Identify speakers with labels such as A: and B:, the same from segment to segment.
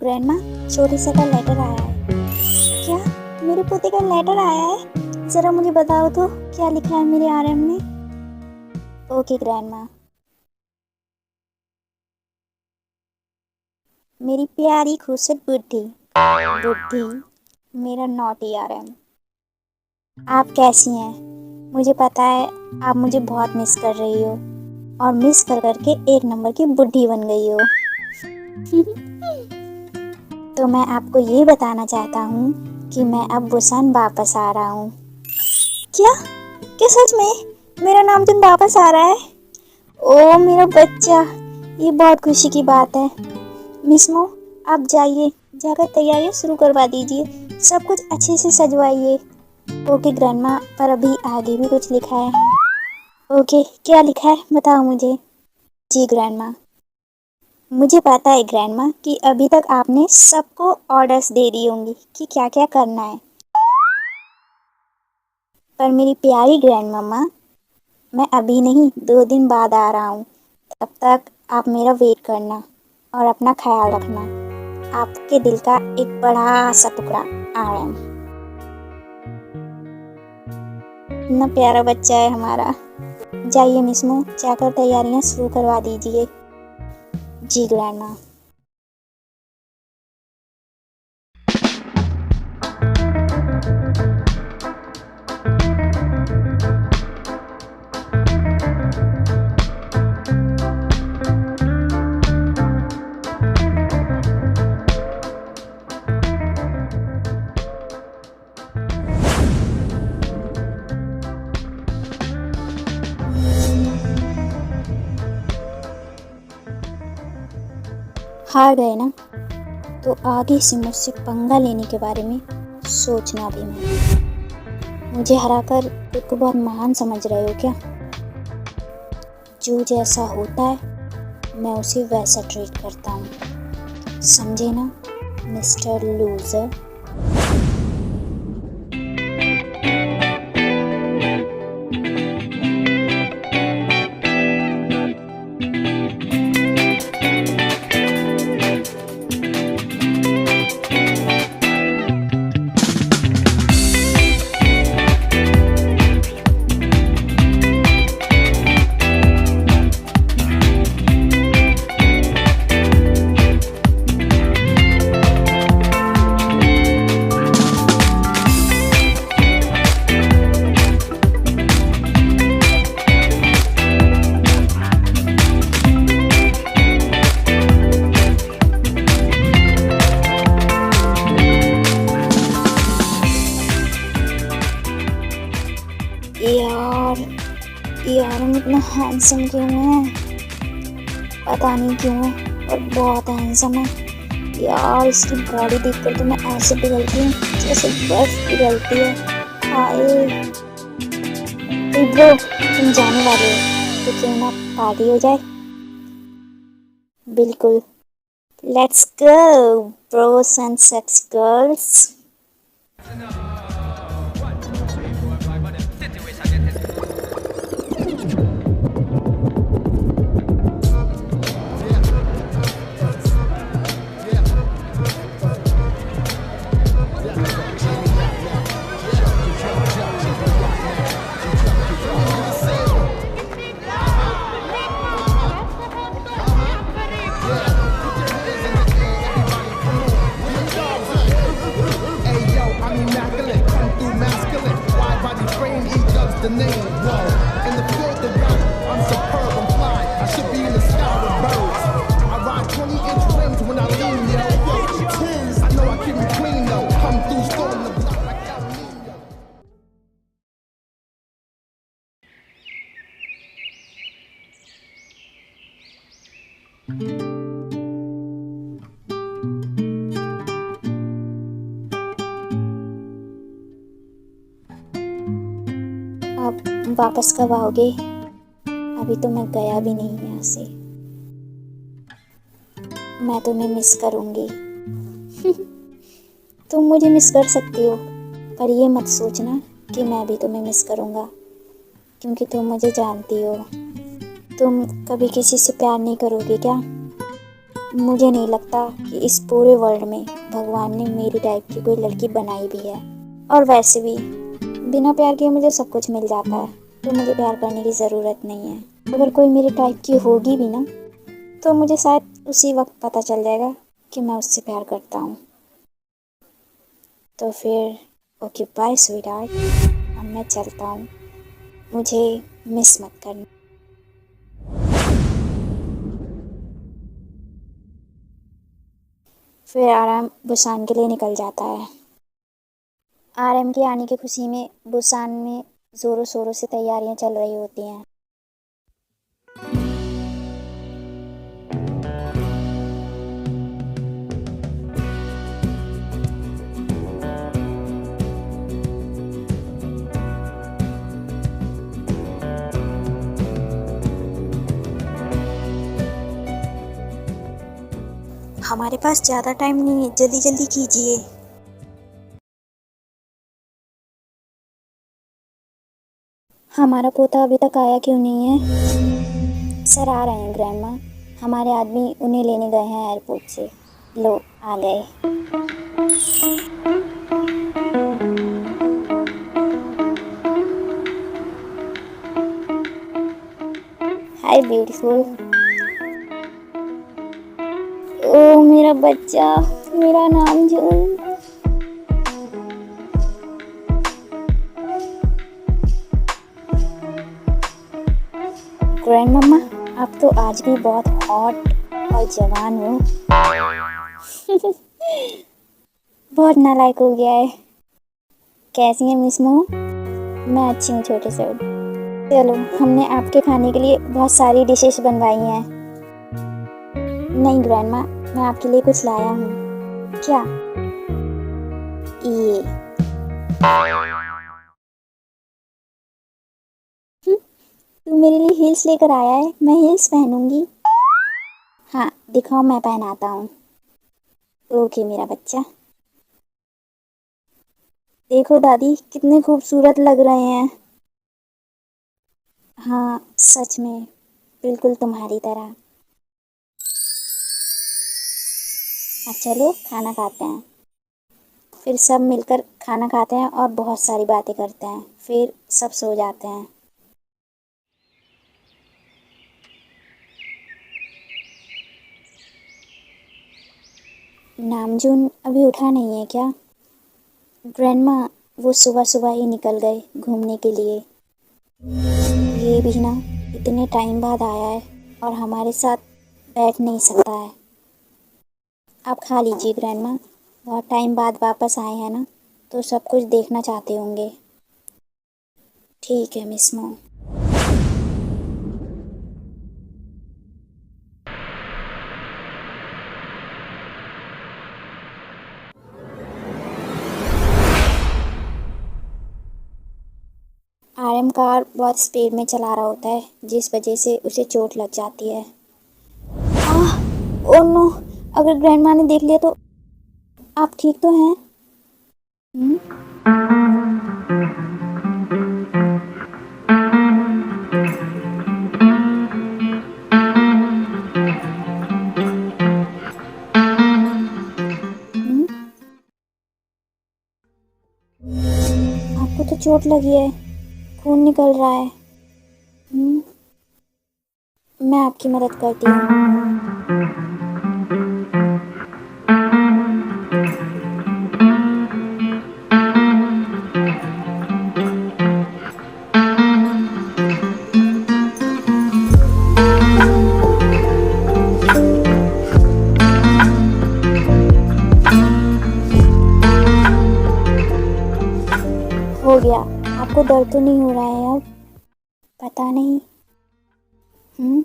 A: Grandma, छोटे से का लेटर आया है। क्या मेरे पोते का लेटर आया है? जरा मुझे बताओ तो क्या लिखा है मेरे आरएम में। Okay grandma. मेरी प्यारी खूबसूरत बुद्धि बुद्धि, मेरा नॉटी आरएम, आप कैसी हैं? मुझे पता है आप मुझे बहुत मिस कर रही हो और मिस कर करके एक नंबर की बुद्धि बन गई हो। तो मैं आपको ये बताना चाहता हूँ कि मैं अब बुसान वापस आ रहा हूँ। क्या क्या सच में मेरा नाम तुम वापस आ रहा है? ओ मेरा बच्चा, ये बहुत खुशी की बात है। मिस्मो, आप जाइए, जाकर तैयारियां शुरू करवा दीजिए, सब कुछ अच्छे से सजवाइए। ओके ग्रैंडमा, पर अभी आगे भी कुछ लिखा है। ओके, क्या लिखा है बताओ मुझे। जी ग्रैंडमा, मुझे पता है ग्रैंडमा कि अभी तक आपने सबको ऑर्डर्स दे दी होंगी कि क्या क्या करना है, पर मेरी प्यारी ग्रैंड मम्मा, मैं अभी नहीं 2 दिन बाद आ रहा हूँ। तब तक आप मेरा वेट करना और अपना ख्याल रखना। आपके दिल का एक बड़ा सा टुकड़ा आरएम। इतना प्यारा बच्चा है हमारा। जाइए मिस्मो, जाकर तैयारियां शुरू करवा दीजिए। जी ग्रैंडमा। हार गए ना, तो आगे से मुझसे पंगा लेने के बारे में सोचना भी मत। मुझे हराकर खुद को बहुत महान समझ रहे हो क्या? जो जैसा होता है मैं उसे वैसा ट्रीट करता हूँ, समझे ना मिस्टर लूजर। यार यार हम इतना हैंडसम क्यों है? पता नहीं क्यों है, पर बहुत हैंडसम है यार। इसकी बॉडी देखकर तो मैं ऐसे पिघलती हूँ जैसे बर्फ पिघलती है। हाय ब्रो, तुम जाने वाले हो तो क्यों ना पार्टी हो जाए? बिल्कुल, let's go Bros and sex girls.
B: The name, whoa. In the field of rap, I'm superb, I'm fly. I should be in the sky with birds. I ride 20-inch rims when I lean, yo. I know I keep me clean, though. Come through, storm the block like El Nino.
A: अब वापस कब आओगे? अभी तो मैं गया भी नहीं यहाँ से। मैं तुम्हें मिस करूँगी। तुम मुझे मिस कर सकती हो, पर ये मत सोचना कि मैं भी तुम्हें मिस करूँगा, क्योंकि तुम मुझे जानती हो। तुम कभी किसी से प्यार नहीं करोगे क्या? मुझे नहीं लगता कि इस पूरे वर्ल्ड में भगवान ने मेरी टाइप की कोई लड़की बनाई भी है। और वैसे भी बिना प्यार किए मुझे सब कुछ मिल जाता है, तो मुझे प्यार करने की ज़रूरत नहीं है। अगर कोई मेरी टाइप की होगी भी ना, तो मुझे शायद उसी वक्त पता चल जाएगा कि मैं उससे प्यार करता हूँ। तो फिर ओके बाय स्वीट हार्ट, अब मैं चलता हूँ, मुझे मिस मत करना। फिर आराम बुसान के लिए निकल जाता है। आरएम के आने की खुशी में बुसान में ज़ोरों शोरों से तैयारियां चल रही होती हैं। हमारे पास ज़्यादा टाइम नहीं है, जल्दी जल्दी कीजिए। हमारा पोता अभी तक आया क्यों नहीं है? सर आ रहे हैं ग्रैंडमा, हमारे आदमी उन्हें लेने गए हैं एयरपोर्ट से। लो आ गए। हाय ब्यूटीफुल। ओ मेरा बच्चा, मेरा नाम जून। ग्रैंड मम्मा, आप तो आज भी बहुत हॉट और जवान हो। बहुत नालायक हो गया है। कैसी है मिस मो? मैं अच्छी हूँ छोटे से। चलो, हमने आपके खाने के लिए बहुत सारी डिशेस बनवाई हैं। नहीं ग्रैंडमा, मैं आपके लिए कुछ लाया हूँ। क्या? ये तू मेरे लिए हील्स लेकर आया है, मैं हील्स पहनूंगी। हाँ दिखाओ, मैं पहनाता हूँ। ओके मेरा बच्चा। देखो दादी, कितने खूबसूरत लग रहे हैं। हाँ सच में, बिल्कुल तुम्हारी तरह। अब चलो खाना खाते हैं। फिर सब मिलकर खाना खाते हैं और बहुत सारी बातें करते हैं, फिर सब सो जाते हैं। नामजून अभी उठा नहीं है क्या? ग्रैंडमा, वो सुबह सुबह ही निकल गए घूमने के लिए। ये भी ना इतने टाइम बाद आया है और हमारे साथ बैठ नहीं सकता है। आप खा लीजिए ग्रैंडमा, बहुत टाइम बाद वापस आए हैं ना, तो सब कुछ देखना चाहते होंगे। ठीक है मिस मो। आरएम कार बहुत स्पीड में चला रहा होता है, जिस वजह से उसे चोट लग जाती है। आह, ओह नो, अगर ग्रैंडमा ने देख लिया तो। आप ठीक तो हैं? हम्म? हम्म? आपको तो चोट लगी है, खून निकल रहा है। हम्म? मैं आपकी मदद करती हूँ। हो गया। आपको दर्द तो नहीं हो रहा है अब? पता नहीं। हम्म?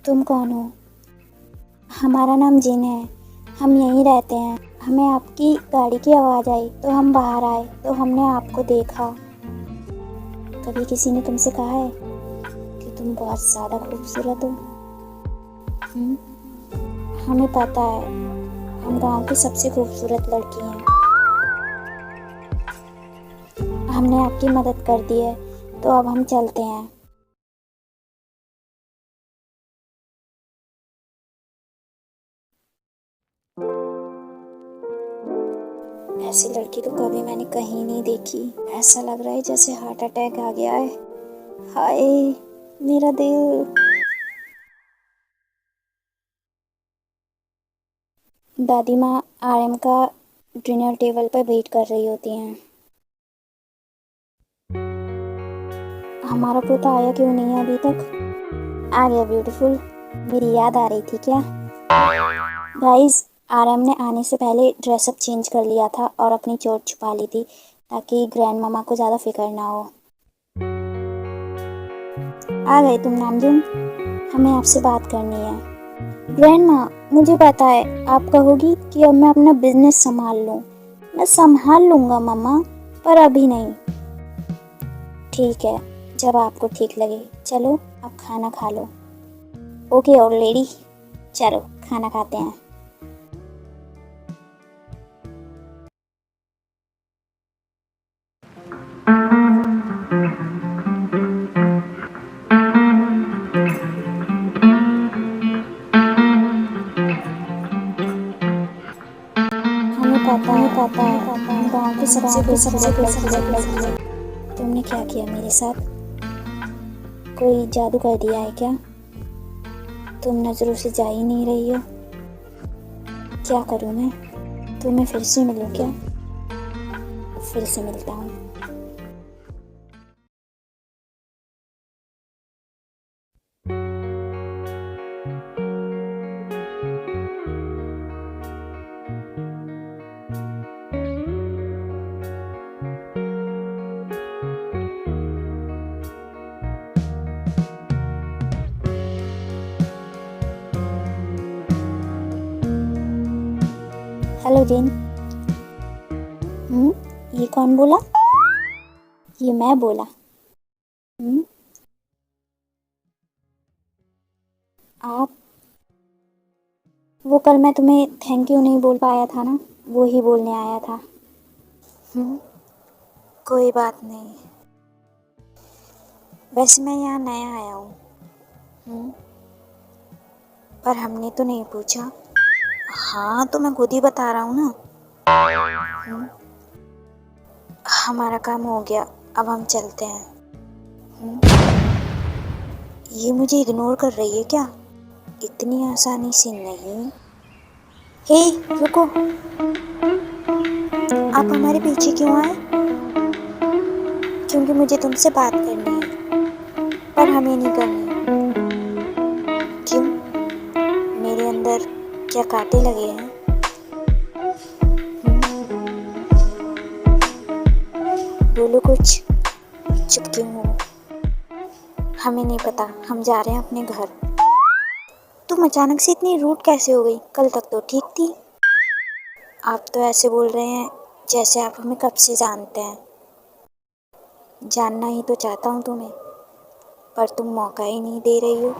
A: तुम कौन हो? हमारा नाम जिन है, हम यहीं रहते हैं। हमें आपकी गाड़ी की आवाज़ आई तो हम बाहर आए, तो हमने आपको देखा। कभी किसी ने तुमसे कहा है कि तुम बहुत ज़्यादा खूबसूरत हो? हम्म? हमें पता है, हम गांव की सबसे खूबसूरत लड़की हैं। हमने आपकी मदद कर दी है, तो अब हम चलते हैं। ऐसी लड़की तो कभी मैंने कहीं नहीं देखी। ऐसा लग रहा है जैसे हार्ट अटैक आ गया है। हाय मेरा दिल। दादी माँ आरएम का डिनर टेबल पर वेट कर रही होती हैं। हमारा पोता आया क्यों नहीं है अभी तक? आ गया ब्यूटीफुल। मेरी याद आ रही थी क्या? गाइस, आरएम ने आने से पहले ड्रेसअप चेंज कर लिया था और अपनी चोट छुपा ली थी ताकि ग्रैंड मामा को ज़्यादा फिक्र ना हो। आ गए तुम नामजुम, हमें आपसे बात करनी है। ग्रैंड माँ, मुझे पता है आप कहोगी कि अब मैं अपना बिजनेस संभाल लूँ। मैं संभाल लूँगा मम्मा, पर अभी नहीं। ठीक है, जब आपको ठीक लगे। चलो अब खाना खा लो। ओके ओल्ड लेडी, चलो खाना खाते हैं। हमें पता है गांव की सबसे खूबसूरत लड़की है। तुमने क्या किया मेरे साथ? कोई जादू कर दिया है क्या? तुम नजरों से जा ही नहीं रही हो। क्या करूं मैं? तुम्हें फिर से मिलूं क्या? फिर से मिलता हूँ। हेलो जिन। ये कौन बोला? ये मैं बोला। आप? वो कल मैं तुम्हें थैंक यू नहीं बोल पाया था ना, वो ही बोलने आया था। कोई बात नहीं। वैसे मैं यहाँ नया आया हूँ। पर हमने तो नहीं पूछा। हाँ तो मैं खुद ही बता रहा हूँ ना। हमारा काम हो गया, अब हम चलते हैं। ये मुझे इग्नोर कर रही है क्या? इतनी आसानी से नहीं। हे रुको, आप हमारे पीछे क्यों आए? क्योंकि मुझे तुमसे बात करनी है, पर हमें नहीं करनी। क्यों? मेरे अंदर क्या कांटे लगे हैं? बोलो कुछ। चुप क्यों हो? हमें नहीं पता, हम जा रहे हैं अपने घर। तुम अचानक से इतनी रूड कैसे हो गई? कल तक तो ठीक थी। आप तो ऐसे बोल रहे हैं जैसे आप हमें कब से जानते हैं। जानना ही तो चाहता हूँ तुम्हें, पर तुम मौका ही नहीं दे रही हो।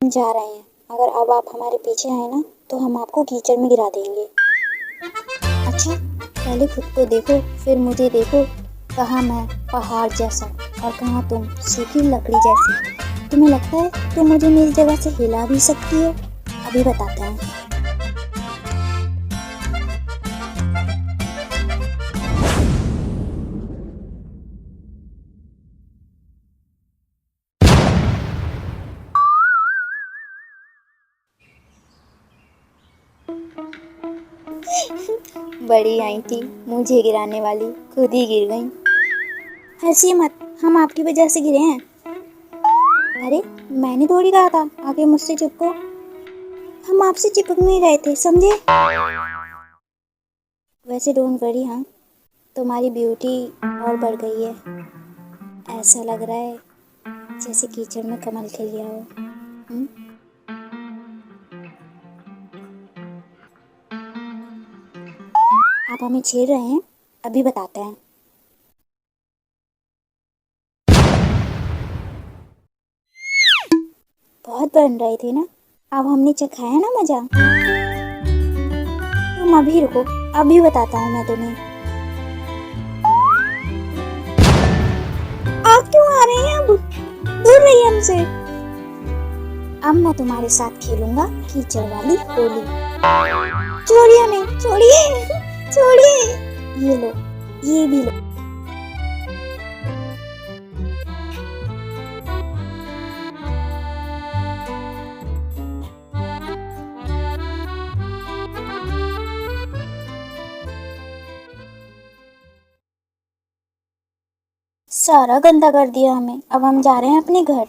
A: हम जा रहे हैं। अगर अब आप हमारे पीछे आए ना तो हम आपको कीचड़ में गिरा देंगे। अच्छा, पहले खुद को देखो फिर मुझे देखो। कहाँ मैं पहाड़ जैसा और कहाँ तुम सूखी लकड़ी जैसी। तुम्हें लगता है तुम मुझे मेरी जगह से हिला भी सकती हो? अभी बताते हैं। बड़ी आई थी मुझे गिराने वाली, खुद ही गिर गई। हंसिए मत, हम आपकी वजह से गिरे हैं। अरे मैंने थोड़ी कहा था आके मुझसे चिपको। हम आपसे चिपक नहीं रहे थे, समझे? वैसे डोंट वरी, हाँ तुम्हारी ब्यूटी और बढ़ गई है। ऐसा लग रहा है जैसे कीचड़ में कमल खिल गया हो। आप हमें छेड़ रहे हैं? अभी बताते हैं। बहुत बन रहे थे ना, अब हमने चखाया ना मजा। तुम अभी रुको, अभी बताता हूँ मैं तुम्हें। क्यों आ रहे हैं? अब दूर रहिए हमसे। अब मैं तुम्हारे साथ खेलूंगा कीचड़ वाली होली। छोड़िए हमें, छोड़िए, छोड़िए। ये लो, ये भी लो। सारा गंदा कर दिया हमें। अब हम जा रहे हैं अपने घर।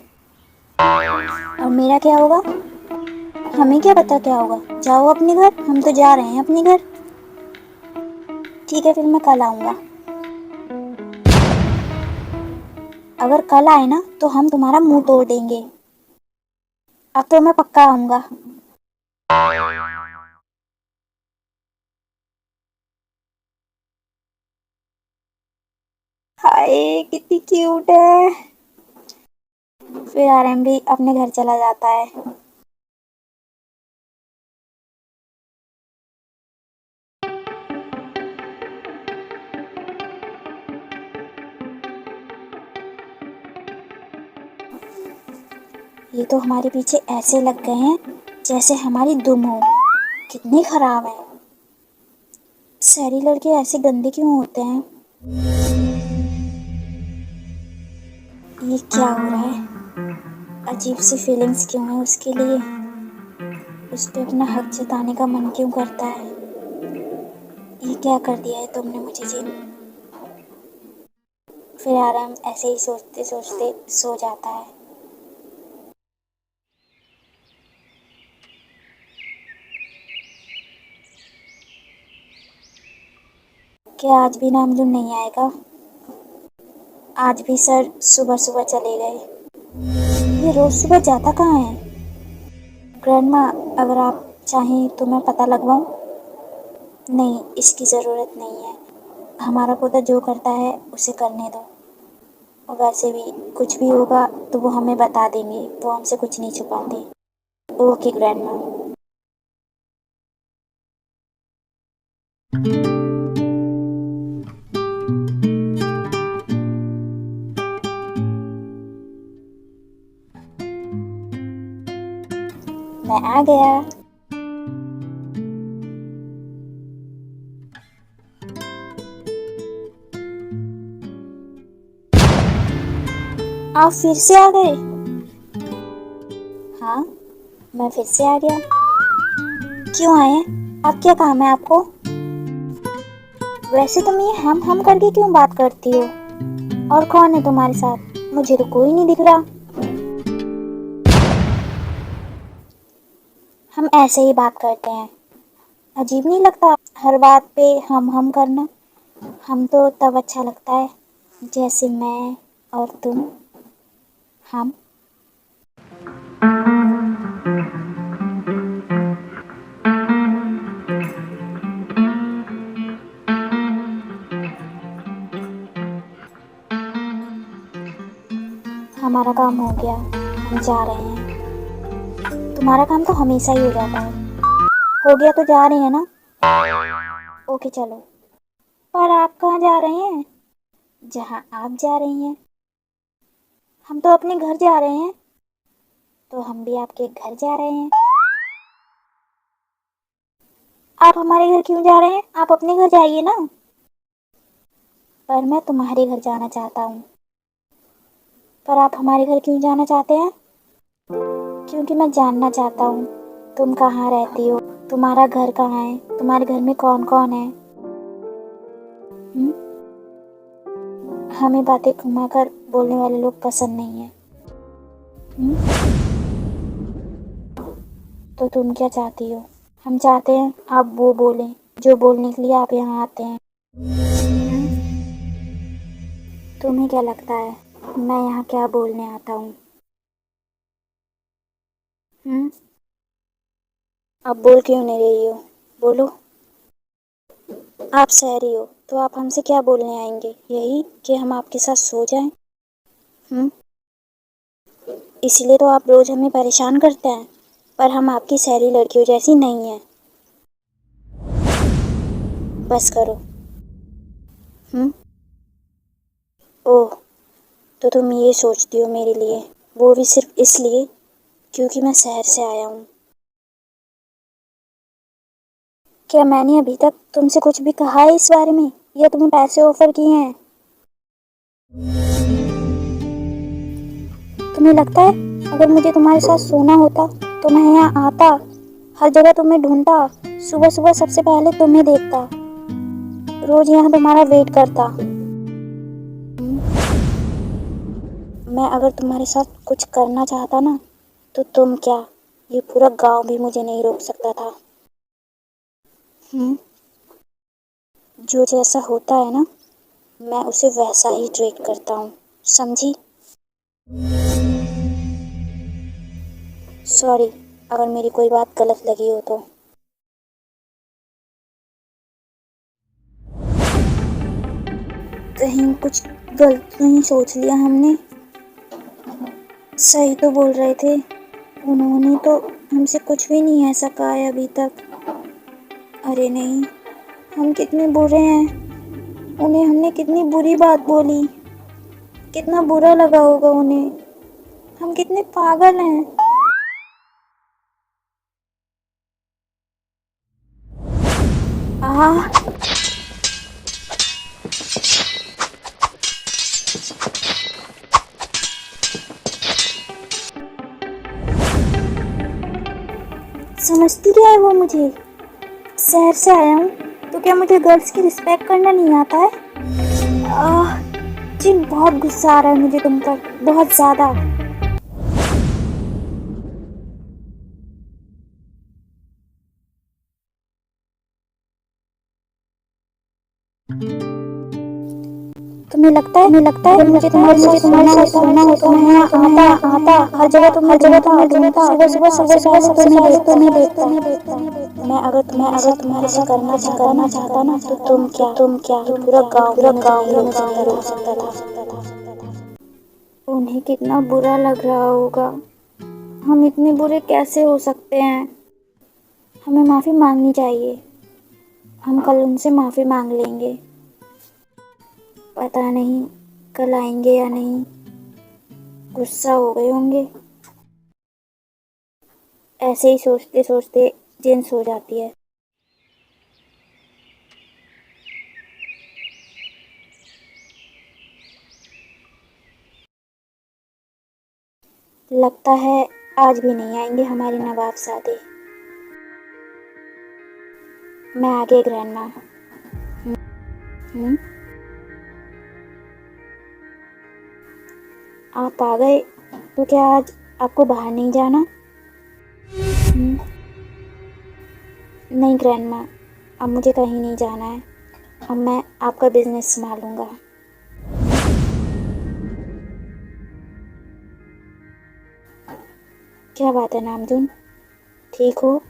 A: और मेरा क्या होगा? हमें क्या पता क्या होगा। जाओ अपने घर, हम तो जा रहे हैं अपने घर। ठीक है, फिर मैं कल आऊंगा। अगर कल आए ना तो हम तुम्हारा मुंह तोड़ देंगे। अब तो मैं पक्का आऊंगा। हाय कितनी क्यूट है। फिर आरएम भी अपने घर चला जाता है। ये तो हमारे पीछे ऐसे लग गए हैं जैसे हमारी दुम हो। कितने खराब है। शहरी लड़के ऐसे गंदे क्यों होते हैं? ये क्या हो रहा है? अजीब सी फीलिंग्स क्यों है उसके लिए? उस पे अपना हक जताने का मन क्यों करता है? ये क्या कर दिया है तुमने मुझे जिन? फिर आराम ऐसे ही सोचते सोचते सो जाता है। क्या आज भी नामजून नहीं आएगा? आज भी सर सुबह सुबह चले गए। ये रोज सुबह जाता कहाँ है? ग्रैंडमा, अगर आप चाहें तो मैं पता लगवाऊं? नहीं, इसकी ज़रूरत नहीं है। हमारा पोता जो करता है उसे करने दो। और वैसे भी कुछ भी होगा तो वो हमें बता देंगे। वो हमसे कुछ नहीं छुपाते। Okay grandma. मैं आ गया। आप फिर से आ गए? हाँ, मैं फिर से आ गया। क्यों आए? अब क्या काम है आपको? वैसे तुम ये हम करके क्यों बात करती हो? और कौन है तुम्हारे साथ? मुझे तो कोई नहीं दिख रहा। हम ऐसे ही बात करते हैं। अजीब नहीं लगता हर बात पे हम करना? हम तो तब अच्छा लगता है जैसे मैं और तुम। हम हमारा काम हो गया। हम जा रहे हैं। तुम्हारा काम तो हमेशा ही हो जाता है। हो गया तो जा रहे हैं ना? ओके चलो। पर आप कहाँ जा रहे हैं? जहाँ आप जा रही हैं। हम तो अपने घर जा रहे हैं। तो हम भी आपके घर जा रहे हैं। आप हमारे घर क्यों जा रहे हैं? आप अपने घर जाइए ना। पर मैं तुम्हारे घर जाना चाहता हूँ। पर आप हमारे घर क्यों जाना चाहते हैं? क्योंकि मैं जानना चाहता हूँ तुम कहाँ रहती हो, तुम्हारा घर कहाँ है, तुम्हारे घर में कौन कौन है। हमें बातें घुमाकर बोलने वाले लोग पसंद नहीं है। तो तुम क्या चाहती हो? हम चाहते हैं आप वो बोलें जो बोलने के लिए आप यहाँ आते हैं। तुम्हें क्या लगता है मैं यहाँ क्या बोलने आता हूँ? आप बोल क्यों नहीं रही हो? बोलो। आप शहरी हो तो आप हमसे क्या बोलने आएंगे? यही कि हम आपके साथ सो जाएं? इसलिए तो आप रोज हमें परेशान करते हैं। पर हम आपकी शहरी लड़कियों जैसी नहीं हैं। बस करो। ओह, तो तुम ये सोचती हो मेरे लिए, वो भी सिर्फ इसलिए क्योंकि मैं शहर से आया हूँ। क्या मैंने अभी तक तुमसे कुछ भी कहा है इस बारे में, या तुम्हें पैसे ऑफर किए हैं? तुम्हें लगता है अगर मुझे तुम्हारे साथ सोना होता तो मैं यहाँ आता, हर जगह तुम्हें ढूंढता, सुबह सुबह सबसे पहले तुम्हें देखता, रोज यहाँ तुम्हारा वेट करता। मैं अगर तुम्हारे साथ कुछ करना चाहता ना, तो तुम क्या, ये पूरा गांव भी मुझे नहीं रोक सकता था। जो जैसा होता है ना, मैं उसे वैसा ही ट्रीट करता हूँ, समझी? सॉरी अगर मेरी कोई बात गलत लगी हो तो। कहीं कुछ गलत नहीं सोच लिया हमने? सही तो बोल रहे थे, उन्होंने तो हमसे कुछ भी नहीं ऐसा कहा है अभी तक। अरे नहीं, हम कितने बुरे हैं, उन्हें हमने कितनी बुरी बात बोली, कितना बुरा लगा होगा उन्हें, हम कितने पागल हैं। आह, समझती क्या है वो मुझे? शहर से आया हूँ तो क्या मुझे गर्ल्स की रिस्पेक्ट करना नहीं आता है? आह, जी बहुत गुस्सा आ रहा है मुझे तुम पर, बहुत ज़्यादा। तुम्हें लगता है अगर मुझे तुम्हारे साथ सोना हो तो मैं यहाँ आता, हर जगह तुम्हें ढूंढता, सुबह सुबह सबसे पहले तुम्हें देखता। मैं अगर तुम्हारे साथ करना चाहता ना, तो तुम क्या, ये पूरा गांव मुझे नहीं रोक सकता था। उन्हें कितना बुरा लग रहा होगा, हम इतने बुरे कैसे हो सकते हैं? हमें माफ़ी मांगनी चाहिए, हम कल उनसे माफ़ी मांग लेंगे। पता नहीं कल आएंगे या नहीं, गुस्सा हो गए होंगे। ऐसे ही सोचते सोचते जिन सो जाती है। लगता है आज भी नहीं आएंगे हमारे नवाब सादे। मैं आ गई ग्रैंडमा। हम्म, आप आ गए तो क्या आज आपको बाहर नहीं जाना? नहीं ग्रैंडमा, अब मुझे कहीं नहीं जाना है, अब मैं आपका बिजनेस संभालूंगा। क्या बात है नामजुन, ठीक हो?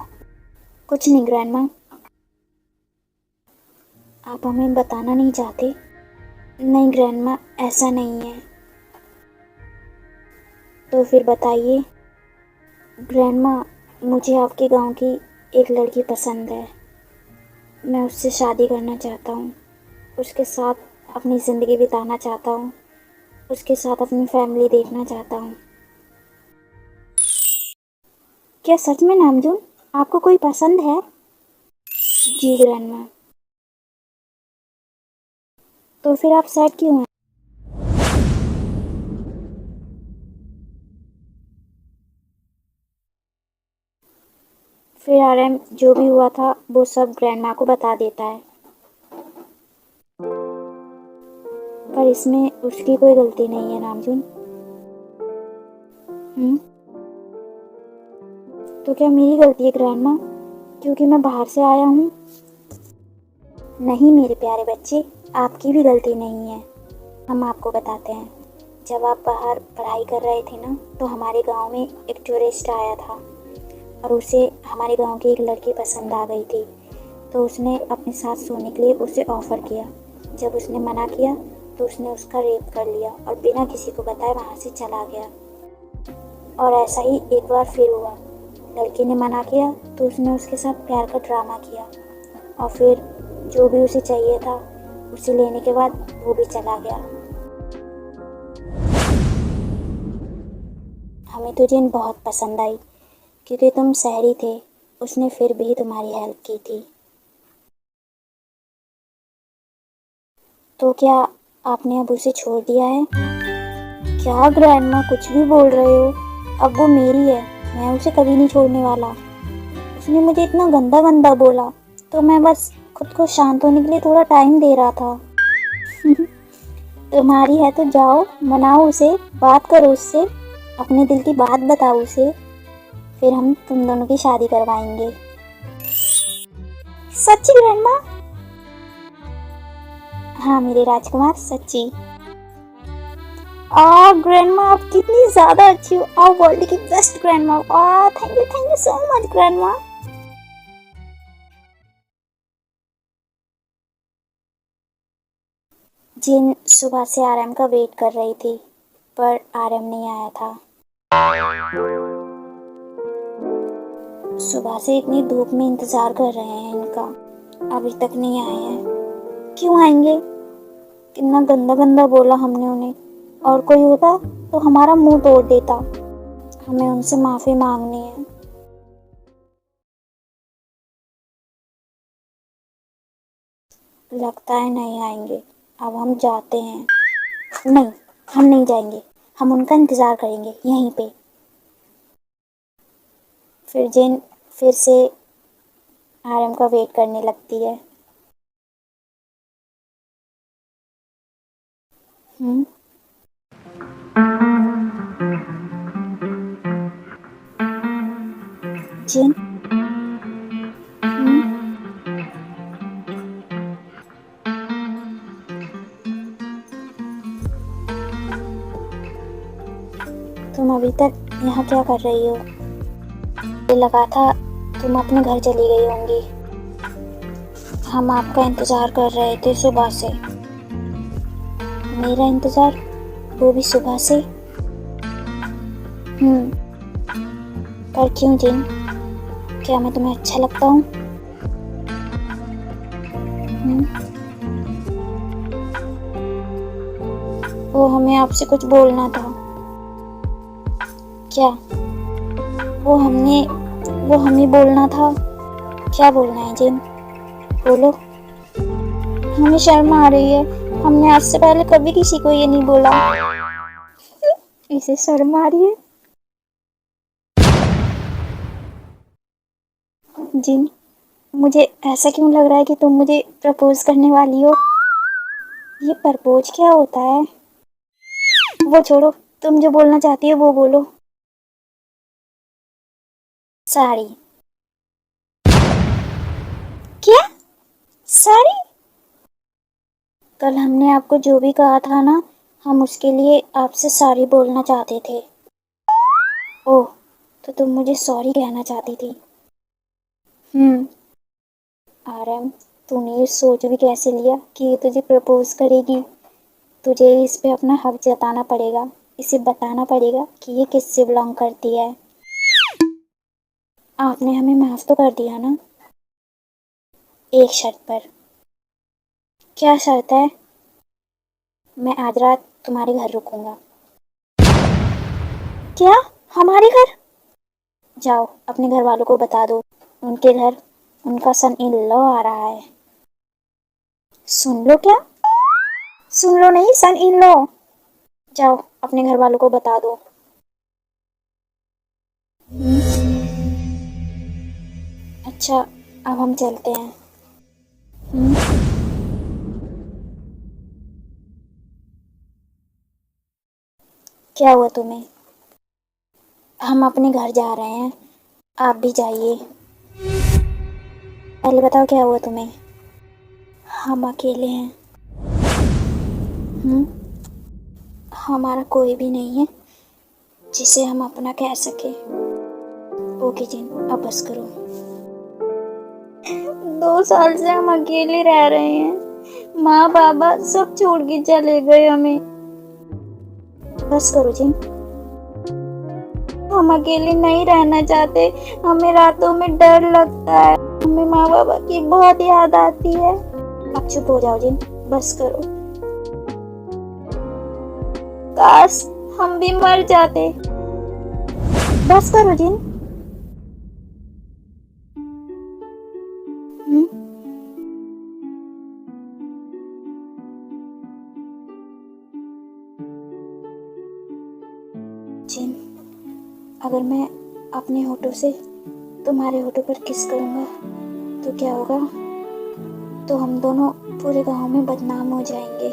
A: कुछ नहीं ग्रैंडमा। आप हमें बताना नहीं चाहते? नहीं ग्रैंडमा, ऐसा नहीं है। तो फिर बताइए। ग्रैंडमा, मुझे आपके गांव की एक लड़की पसंद है, मैं उससे शादी करना चाहता हूँ, उसके साथ अपनी ज़िंदगी बिताना चाहता हूँ, उसके साथ अपनी फैमिली देखना चाहता हूँ। क्या सच में नामजुन, आपको कोई पसंद है? जी ग्रैंडमा। तो फिर आप सैड क्यों हैं? फिर आरएम जो भी हुआ था वो सब ग्रैंडमा को बता देता है, पर इसमें उसकी कोई गलती नहीं है नामजुन। तो क्या मेरी गलती है ग्रैंडमा, क्योंकि मैं बाहर से आया हूँ? नहीं मेरे प्यारे बच्चे, आपकी भी गलती नहीं है। हम आपको बताते हैं। जब आप बाहर पढ़ाई कर रहे थे ना, तो हमारे गांव में एक टूरिस्ट आया था और उसे हमारे गांव की एक लड़की पसंद आ गई थी, तो उसने अपने साथ सोने के लिए उसे ऑफ़र किया। जब उसने मना किया तो उसने उसका रेप कर लिया और बिना किसी को बताए वहाँ से चला गया। और ऐसा ही एक बार फिर हुआ, लड़की ने मना किया तो उसने उसके साथ प्यार का ड्रामा किया और फिर जो भी उसे चाहिए था उसे लेने के बाद वो भी चला गया। हमें तो जिन बहुत पसंद आई क्योंकि तुम शहरी थे, उसने फिर भी तुम्हारी हेल्प की थी। तो क्या आपने अब उसे छोड़ दिया है? क्या ग्रैंडमा कुछ भी बोल रहे हो? अब वो मेरी है, मैं उसे कभी नहीं छोड़ने वाला। उसने मुझे इतना गंदा गंदा बोला तो मैं बस खुद को शांत होने के लिए थोड़ा टाइम दे रहा था। तुम्हारी है तो जाओ, मनाओ उसे, बात करो उससे, अपने दिल की बात बताओ उसे, फिर हम तुम दोनों की शादी करवाएंगे। सच्ची ग्रैंडमा? हाँ मेरे राजकुमार, सच्ची। ग्रैंडमा आप कितनी ज्यादा अच्छी हो, आप वर्ल्ड की best grandma. Thank you so much grandma. जिन सुबह से आरएम का वेट कर रही थी पर आरएम नहीं आया था। सुबह से इतनी धूप में इंतजार कर रहे हैं इनका, अभी तक नहीं आए हैं। क्यों आएंगे? कितना गंदा गंदा बोला हमने उन्हें, और कोई होता तो हमारा मुंह तोड़ देता। हमें उनसे माफी मांगनी है। लगता है नहीं आएंगे, अब हम जाते हैं। नहीं, हम नहीं जाएंगे, हम उनका इंतजार करेंगे यहीं पे। फिर जिन फिर से आरएम का वेट करने लगती है। हम्म जिन हम्म तुम अभी तक यहाँ क्या कर रही हो? मुझे लगा था तुम अपने घर चली गई होंगी। हम आपका इंतजार कर रहे थे सुबह से। मेरा इंतजार, वो भी सुबह से? पर क्यों जिन? क्या मैं तुम्हें अच्छा लगता हूँ? वो हमें आपसे कुछ बोलना था। क्या? वो हमें बोलना था। क्या बोलना है जिन? बोलो। हमें शर्म आ रही है, हमने आज से पहले कभी किसी को ये नहीं बोला। इसे शर्म आ रही है? जिन, मुझे ऐसा क्यों लग रहा है कि तुम मुझे प्रपोज करने वाली हो? ये प्रपोज क्या होता है? वो छोड़ो, तुम जो बोलना चाहती हो वो बोलो। साड़ी? क्या? साड़ी? कल हमने आपको जो भी कहा था ना, हम उसके लिए आपसे सॉरी बोलना चाहते थे। ओह, तो तुम मुझे सॉरी कहना चाहती थी। आरएम, तूने ये सोच भी कैसे लिया कि ये तुझे प्रपोज करेगी? तुझे इस पे अपना हक जताना पड़ेगा, इसे बताना पड़ेगा कि ये किससे बिलोंग करती है। आपने हमें माफ तो कर दिया ना? एक शर्त पर। क्या शर्त है? मैं आज रात तुम्हारे घर रुकूंगा। क्या? हमारे घर? जाओ अपने घर वालों को बता दो, उनके घर उनका सन इन लॉ आ रहा है। सुन लो क्या? सुन लो नहीं, सन इन लॉ। जाओ अपने घर वालों को बता दो। अच्छा, अब हम चलते हैं। क्या हुआ तुम्हें? हम अपने घर जा रहे हैं, आप भी जाइए। पहले बताओ क्या हुआ तुम्हें? हम अकेले हैं। हमारा कोई भी नहीं है जिसे हम अपना कह सके। ओके जिन, अब बस करो। 2 साल से हम अकेले रह रहे हैं, माँ बाबा सब छोड़ के चले गए हमें। बस करो जिन, हम अकेले नहीं रहना चाहते। हमें रातों में डर लगता है, हमें माँ बाबा की बहुत याद आती है। अब चुप हो जाओ जिन, बस करो। काश हम भी मर जाते, बस करो जिन। हम्म, जिन, अगर मैं अपने होठों से तुम्हारे होठों पर किस करूँगा तो क्या होगा? तो हम दोनों पूरे गांव में बदनाम हो जाएंगे।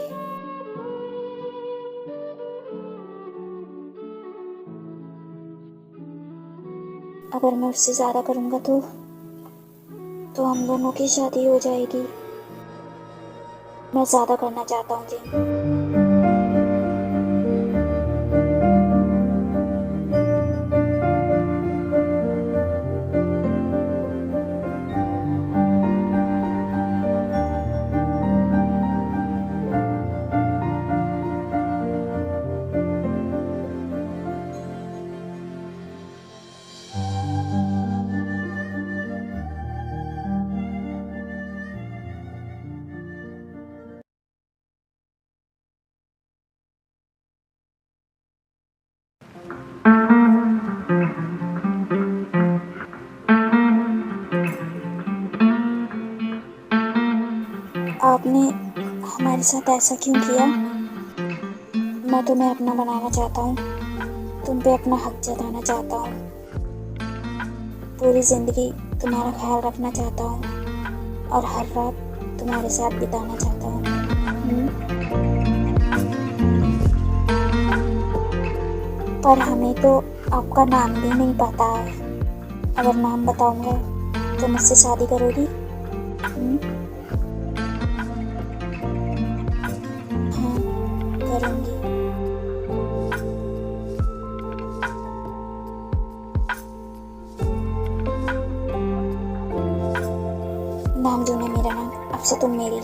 A: अगर मैं उससे ज़्यादा करूँगा तो हम दोनों की शादी हो जाएगी। मैं ज़्यादा करना चाहता हूँ जिन। आपने हमारे साथ ऐसा क्यों किया? मैं तुम्हें अपना बनाना चाहता हूँ, तुम पे अपना हक जताना चाहता हूँ, पूरी ज़िंदगी तुम्हारा ख्याल रखना चाहता हूँ और हर रात तुम्हारे साथ बिताना चाहता हूँ। पर हमें तो आपका नाम भी नहीं पता है। अगर नाम बताऊंगा तो मुझसे शादी करोगी? हाँ, करूँगी। नाम जो है मेरा नाम, अब से तुम मेरी।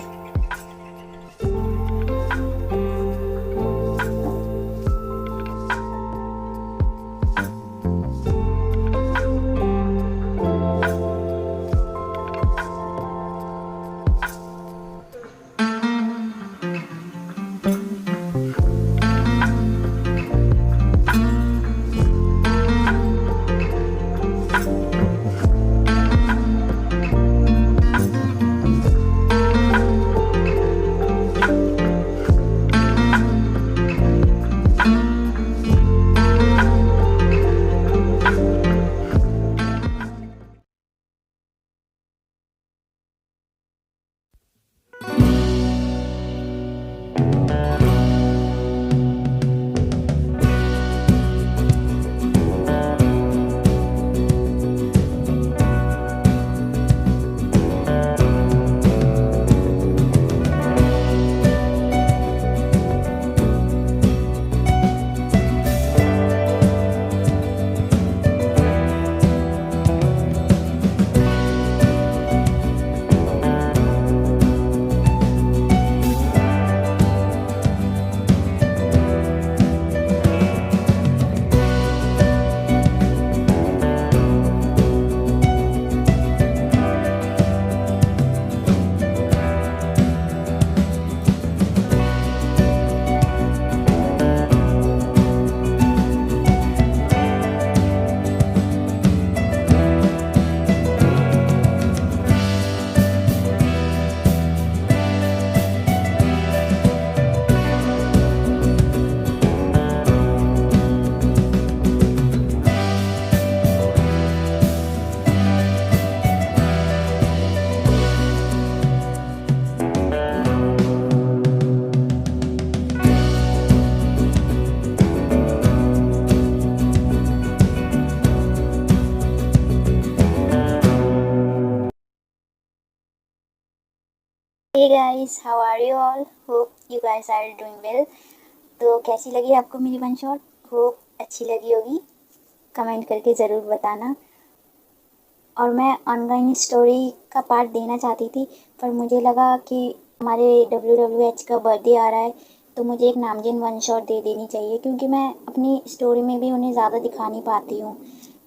A: Hey guys, how are you all? Hope you guys are doing well. तो कैसी लगी आपको मेरी वन शॉट? होप अच्छी लगी होगी, कमेंट करके ज़रूर बताना। और मैं ऑनलाइन स्टोरी का पार्ट देना चाहती थी, पर मुझे लगा कि हमारे WWH का बर्थडे आ रहा है तो मुझे एक नामजिन वन शॉट दे देनी चाहिए, क्योंकि मैं अपनी स्टोरी में भी उन्हें ज़्यादा दिखा नहीं पाती हूँ।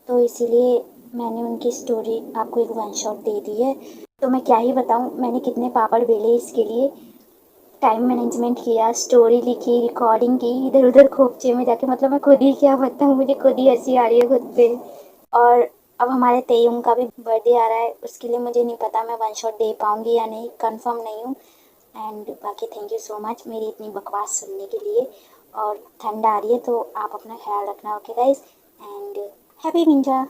A: तो इसीलिए मैंने उनकी स्टोरी आपको एक वन शॉट दे दी है। तो मैं क्या ही बताऊँ मैंने कितने पापड़ बेले इसके लिए। टाइम मैनेजमेंट किया, स्टोरी लिखी, रिकॉर्डिंग की, इधर उधर खोपचे में जाके, मतलब मैं खुद ही क्या बताऊँ, मुझे खुद ही हंसी आ रही है खुद पे। और अब हमारे तेयुंग का भी बर्थडे आ रहा है, उसके लिए मुझे नहीं पता मैं वन शॉट दे पाऊँगी या नहीं, कंफर्म नहीं हूँ। एंड बाकी थैंक यू सो मच मेरी इतनी बकवास सुनने के लिए। और ठंड आ रही है तो आप अपना ख्याल रखना, okay guys, and happy winter.